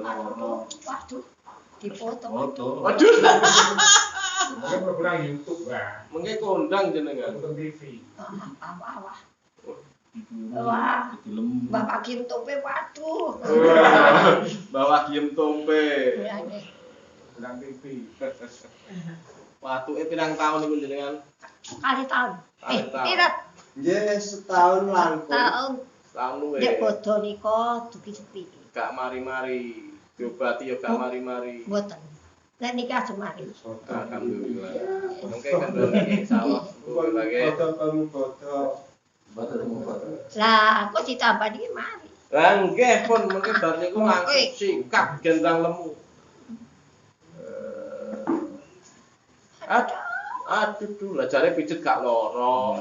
Waduh, dipoto. Waduh. Mungkin program YouTube lah. Mengke kondang jenengan. Nonton TV. Wah. Wah. Bapak Kim Tope waduh. Bawa game tompe. Ya nggih. Program TV. Watuke pirang tahun niku jenengan? Kali tahun. Kali tahun. Pirat Nggih, setahun langkung. tahun. Tahun luwe. Dek bodho nika dugi sepi. Gak mari-mari. Diobati ya gak mari-mari. Mboten. Nek nikah semari. Alhamdulillah. Mungkin kendali sawah sebagai Lah, kok ditambah iki mari. lah nggih pun mungkin bar niku langsung sikap gendang lemu. Aduh tuh lah jare pijet gak loro.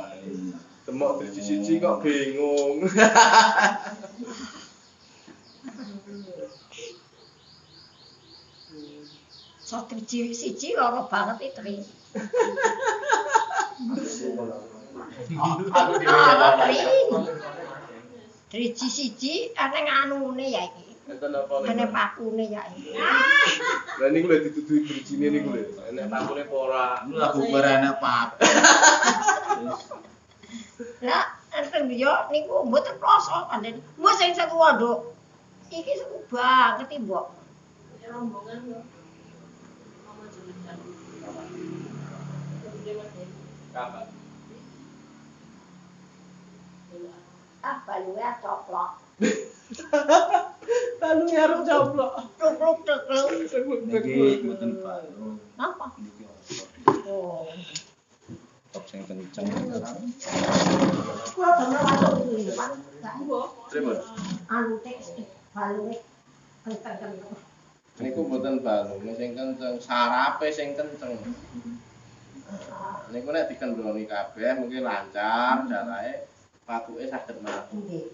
Demok siji-siji kok bingung. Sotri siji loro banget iki. Driji siji ana nganune ya iki. Enten apa Ana pakune ya iki. Lah niku lho dituduhi drijine niku lho. Enek pakune apa ora? Lah bubar enak pak. Lah enten yo niku mboten kloso pandhen. Wes sing seku nduk. Iki seku banget iki, Mbok. Rombongan yo. Mama jenengan. Kapan? Ah, balunge coplok. Balunge arep coplok. Cukluk. Niki mboten baru. Napa? Niki Oh. top sing kenceng. Kuwi damel watuk iki, Pak. Pripun? Anu tek balunge kenceng-kenceng. Niku mboten balung sing kenceng, sarape sing kenceng. Niku nek dikendhoni kabeh mungkin lancar jarae patuke saged mlaku. Nggih.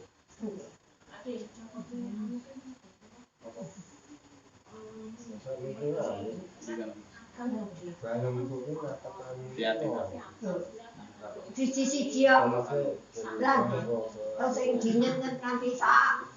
Hati-hati. Siji-siji yo. Lah, terus sing dinyen-nyen kanthi sak